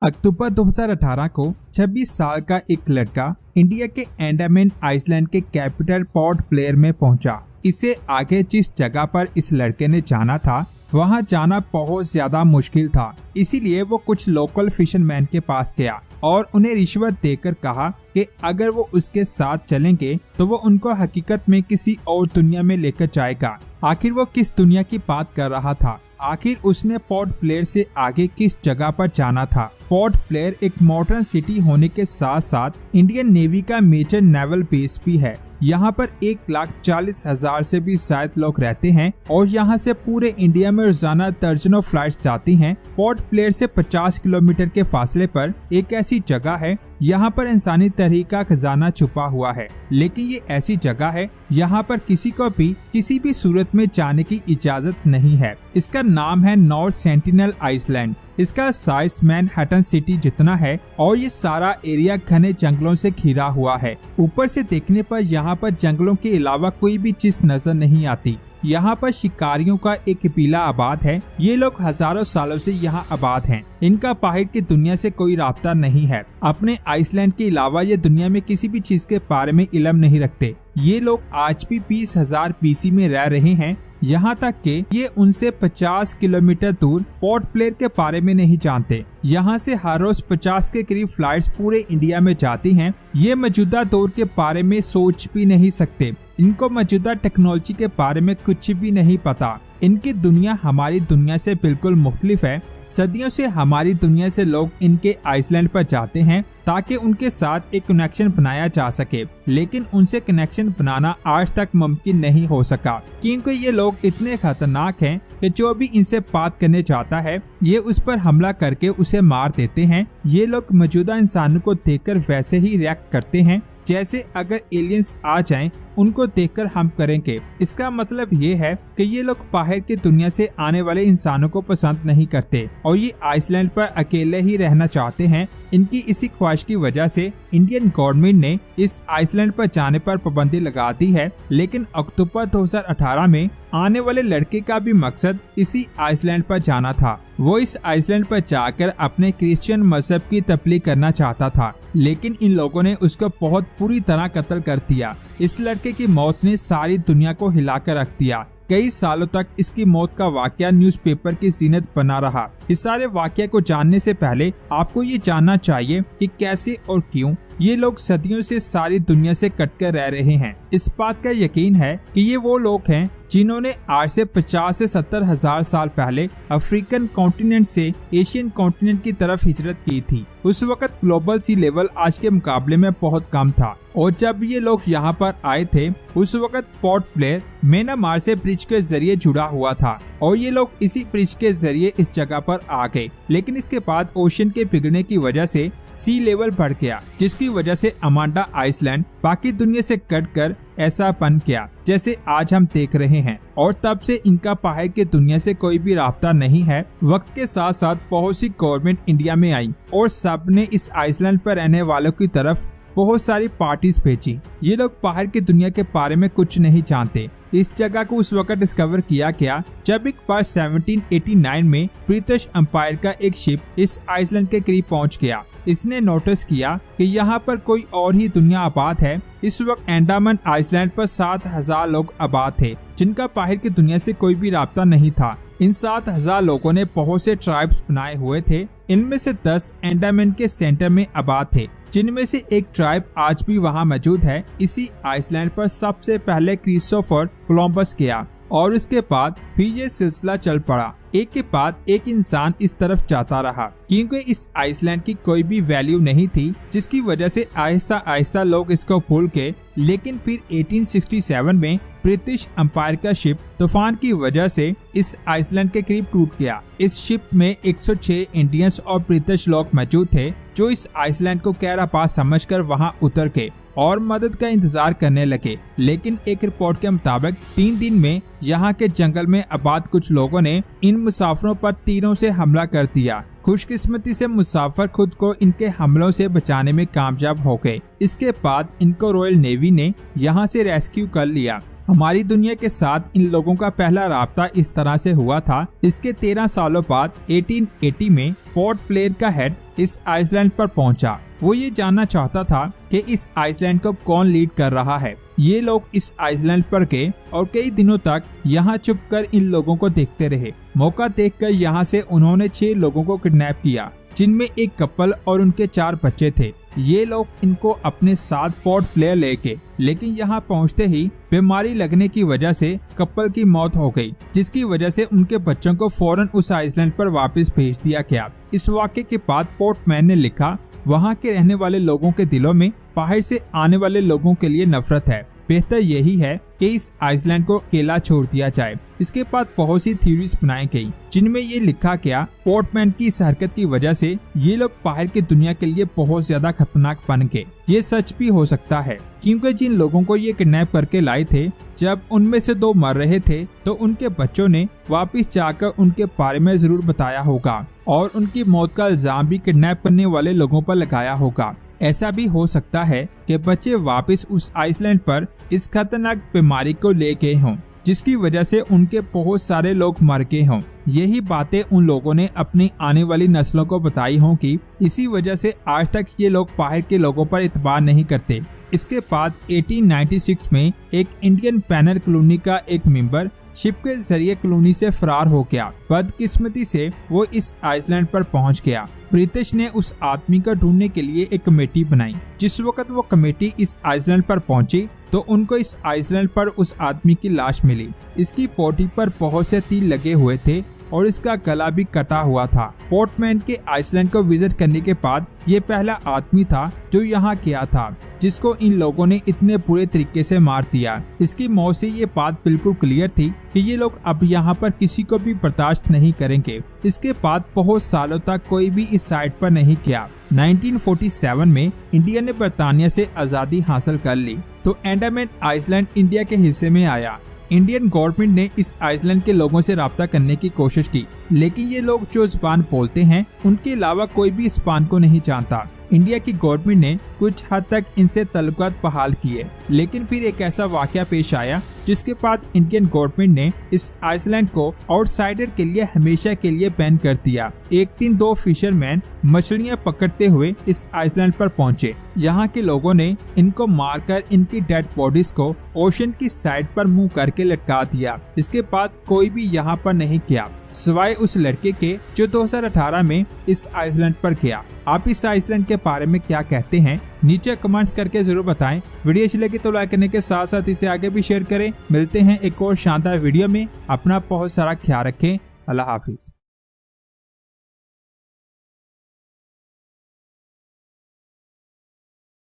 अक्टूबर 2018 को 26 साल का एक लड़का इंडिया के अंडमान आइसलैंड के कैपिटल पोर्ट ब्लेयर में पहुंचा। इससे आगे जिस जगह पर इस लड़के ने जाना था वहां जाना बहुत ज्यादा मुश्किल था। इसीलिए वो कुछ लोकल फिशरमैन के पास गया और उन्हें रिश्वत देकर कहा कि अगर वो उसके साथ चलेंगे तो वो उनको हकीकत में किसी और दुनिया में लेकर जाएगा। आखिर वो किस दुनिया की बात कर रहा था? आखिर उसने पोर्ट ब्लेयर से आगे किस जगह पर जाना था? पोर्ट ब्लेयर एक मॉडर्न सिटी होने के साथ साथ इंडियन नेवी का मेजर नेवल बेस भी है। यहाँ पर 1,40,000 से भी शायद लोग रहते हैं और यहाँ से पूरे इंडिया में रोजाना दर्जनों फ्लाइट्स जाती हैं। पोर्ट ब्लेयर से 50 किलोमीटर के फासले पर एक ऐसी जगह है यहाँ पर इंसानी तहरीक का खजाना छुपा हुआ है। लेकिन ये ऐसी जगह है यहाँ पर किसी को भी किसी भी सूरत में जाने की इजाजत नहीं है। इसका नाम है नॉर्थ सेंटिनल आइसलैंड। इसका साइज मैनहट्टन सिटी जितना है और ये सारा एरिया घने जंगलों से घिरा हुआ है। ऊपर से देखने पर यहाँ पर जंगलों के अलावा कोई भी चीज नजर नहीं आती। यहाँ पर शिकारियों का एक कबीला आबाद है। ये लोग हजारों सालों से यहाँ आबाद हैं। इनका बाहर की दुनिया से कोई राब्ता नहीं है। अपने आइसलैंड के अलावा ये दुनिया में किसी भी चीज के बारे में इल्म नहीं रखते। ये लोग आज भी 20,000 BC में रह रहे हैं। यहाँ तक कि ये उनसे 50 किलोमीटर दूर पोर्ट ब्लेयर के बारे में नहीं जानते। यहाँ से हर रोज 50 के करीब फ्लाइट्स पूरे इंडिया में जाती हैं। ये मौजूदा दौर के बारे में सोच भी नहीं सकते। इनको मौजूदा टेक्नोलॉजी के बारे में कुछ भी नहीं पता। इनकी दुनिया हमारी दुनिया से बिल्कुल मुख्तलिफ है। सदियों से हमारी दुनिया से लोग इनके आइसलैंड पर जाते हैं ताकि उनके साथ एक कनेक्शन बनाया जा सके, लेकिन उनसे कनेक्शन बनाना आज तक मुमकिन नहीं हो सका क्योंकि ये लोग इतने खतरनाक हैं कि जो भी इनसे बात करने चाहता है ये उस पर हमला करके उसे मार देते हैं। ये लोग मौजूदा इंसानों को देखकर वैसे ही रिएक्ट करते हैं जैसे अगर एलियंस आ जाएं उनको देखकर हम करेंगे। इसका मतलब ये है कि ये लोग बाहर की दुनिया से आने वाले इंसानों को पसंद नहीं करते और ये आइसलैंड पर अकेले ही रहना चाहते हैं। इनकी इसी ख्वाहिश की वजह से इंडियन गवर्नमेंट ने इस आइसलैंड पर जाने पर पाबंदी लगा दी है। लेकिन अक्टूबर 2018 में आने वाले लड़के का भी मकसद इसी आइसलैंड पर जाना था। वो इस आइसलैंड पर जाकर अपने क्रिश्चियन मजहब की तबलीग करना चाहता था, लेकिन इन लोगों ने उसको बहुत बुरी तरह कत्ल कर दिया। इस लड़के की मौत ने सारी दुनिया को हिलाकर रख दिया। कई सालों तक इसकी मौत का वाकया न्यूज़पेपर की जीनत बना रहा। इस सारे वाकये को जानने से पहले आपको ये जानना चाहिए कि कैसे और क्यों ये लोग सदियों से सारी दुनिया से कटकर रह रहे हैं। इस बात का यकीन है कि ये वो लोग हैं जिन्होंने आज से 50 से 70,000 साल पहले अफ्रीकन कॉन्टिनेंट से एशियन कॉन्टिनेंट की तरफ हिजरत की थी। उस वक्त ग्लोबल सी लेवल आज के मुकाबले में बहुत कम था और जब ये लोग यहाँ पर आए थे उस वक्त पोर्ट ब्लेयर म्यांमार से ब्रिज के जरिए जुड़ा हुआ था और ये लोग इसी ब्रिज के जरिए इस जगह पर आ गए। लेकिन इसके बाद ओशन के पिघलने की वजह से सी लेवल बढ़ गया, जिसकी वजह से अमांडा आइसलैंड बाकी दुनिया से कटकर ऐसा बन गया जैसे आज हम देख रहे हैं और तब से इनका बाहर की दुनिया से कोई भी राब्ता नहीं है। वक्त के साथ साथ बहुत सी गवर्नमेंट इंडिया में आई और सब ने इस आइसलैंड पर रहने वालों की तरफ बहुत सारी पार्टीज भेजी। ये लोग बाहर की दुनिया के बारे में कुछ नहीं जानते। इस जगह को उस वक्त डिस्कवर किया गया जब एक बार 1789 में ब्रिटिश एम्पायर का एक शिप इस आइसलैंड के करीब पहुंच गया। इसने नोटिस किया कि यहाँ पर कोई और ही दुनिया आबाद है। इस वक्त अंडमान आइसलैंड पर 7,000 लोग आबाद थे जिनका बाहर की दुनिया से कोई भी राब्ता नहीं था। इन 7,000 लोगों ने बहुत से ट्राइब्स बनाए हुए थे। इनमें से 10 अंडमान के सेंटर में आबाद थे, जिनमें से एक ट्राइब आज भी वहां मौजूद है। इसी आइसलैंड पर सबसे पहले क्रिस्टोफर कोलंबस गया और उसके बाद भी ये सिलसिला चल पड़ा। एक के बाद एक इंसान इस तरफ जाता रहा क्योंकि इस आइसलैंड की कोई भी वैल्यू नहीं थी, जिसकी वजह से आहिस्ता आहिस्ता लोग इसको भूल गए। लेकिन फिर 1867 में ब्रिटिश एम्पायर का शिप तूफान की वजह से इस आइसलैंड के करीब टूट गया। इस शिप में 106 इंडियंस और ब्रिटिश लोग मौजूद थे जो इस आइसलैंड को गहरा पास समझकर वहां उतर गए और मदद का इंतजार करने लगे। लेकिन एक रिपोर्ट के मुताबिक 3 दिन में यहाँ के जंगल में आबाद कुछ लोगों ने इन मुसाफिरों पर तीरों से हमला कर दिया। खुशकिस्मती से मुसाफिर खुद को इनके हमलों से बचाने में कामयाब हो गए। इसके बाद इनको रॉयल नेवी ने यहाँ से रेस्क्यू कर लिया। हमारी दुनिया के साथ इन लोगों का पहला राब्ता इस तरह से हुआ था। इसके 13 सालों बाद 1880 में पोर्ट ब्लेयर का हेड इस आइसलैंड पर पहुंचा। वो ये जानना चाहता था कि इस आइसलैंड को कौन लीड कर रहा है। ये लोग इस आइसलैंड पर गए और कई दिनों तक यहाँ छुपकर इन लोगों को देखते रहे। मौका देखकर यहाँ से उन्होंने 6 लोगों को किडनैप किया, जिनमें एक कपल और उनके 4 बच्चे थे। ये लोग इनको अपने साथ पोर्ट ब्लेयर लेके, लेकिन यहाँ पहुँचते ही बीमारी लगने की वजह से कपल की मौत हो गई, जिसकी वजह से उनके बच्चों को फौरन उस आइसलैंड पर वापस भेज दिया गया। इस वाक़े के बाद पोर्टमैन ने लिखा, वहाँ के रहने वाले लोगों के दिलों में बाहर से आने वाले लोगों के लिए नफरत है। बेहतर यही है कि इस आइसलैंड को अकेला छोड़ दिया जाए। इसके बाद बहुत सी थ्योरीज बनाई गई, जिनमें ये लिखा गया पोर्टमैन की इस हरकत की वजह से ये लोग बाहर की दुनिया के लिए बहुत ज्यादा खतरनाक बन गए। ये सच भी हो सकता है, क्योंकि जिन लोगों को ये किडनैप करके लाए थे, जब उनमें से 2 मर रहे थे तो उनके बच्चों ने वापस जाकर उनके बारे में जरूर बताया होगा और उनकी मौत का इल्जाम भी किडनैप करने वाले लोगों पर लगाया होगा। ऐसा भी हो सकता है कि बच्चे वापस उस आइसलैंड पर इस खतरनाक बीमारी को ले गए हों, जिसकी वजह से उनके बहुत सारे लोग मर गए हों। यही बातें उन लोगों ने अपनी आने वाली नस्लों को बताई हों कि इसी वजह से आज तक ये लोग बाहर के लोगों पर इतबार नहीं करते। इसके बाद 1896 में एक इंडियन पैनल कॉलोनी का एक मेंबर शिप के जरिए कॉलोनी से फरार हो गया। बदकिस्मती से वो इस आइसलैंड पर पहुंच गया। ब्रिटिश ने उस आदमी को ढूंढने के लिए एक कमेटी बनाई। जिस वक्त वो कमेटी इस आइसलैंड पर पहुंची तो उनको इस आइसलैंड पर उस आदमी की लाश मिली। इसकी बॉडी पर बहुत से तीर लगे हुए थे और इसका गला भी कटा हुआ था। पोर्टमैन के आइसलैंड को विजिट करने के बाद ये पहला आदमी था जो यहाँ गया था, जिसको इन लोगों ने इतने बुरे तरीके से मार दिया। इसकी मौत से ये बात बिल्कुल क्लियर थी कि ये लोग अब यहाँ पर किसी को भी बर्दाश्त नहीं करेंगे। इसके बाद बहुत सालों तक कोई भी इस साइट पर नहीं गया। 1947 में इंडिया ने बर्तानिया से आज़ादी हासिल कर ली तो अंडमान आइसलैंड इंडिया के हिस्से में आया। इंडियन गवर्नमेंट ने इस आइसलैंड के लोगों से राब्ता करने की कोशिश की, लेकिन ये लोग जो ज़बान बोलते हैं उनके अलावा कोई भी इस ज़बान को नहीं जानता। इंडिया की गवर्नमेंट ने कुछ हद तक इनसे ताल्लुकात बहाल किए, लेकिन फिर एक ऐसा वाकया पेश आया जिसके बाद इंडियन गवर्नमेंट ने इस आइसलैंड को आउटसाइडर के लिए हमेशा के लिए बैन कर दिया। एक दिन 2 फिशरमैन मछलियां पकड़ते हुए इस आइसलैंड पर पहुंचे। यहाँ के लोगों ने इनको मारकर इनकी डेड बॉडीज को ओशन की साइड पर मुंह करके लटका दिया। इसके बाद कोई भी यहाँ पर नहीं गया सिवाय उस लड़के के जो 2018 में इस आइसलैंड पर गया। आप इस आइसलैंड के बारे में क्या कहते हैं, नीचे कमेंट्स करके जरूर बताएं। वीडियो अच्छी लगी तो लाइक करने के साथ साथ इसे आगे भी शेयर करें। मिलते हैं एक और शानदार वीडियो में। अपना बहुत सारा ख्याल रखें। अल्लाह हाफिज।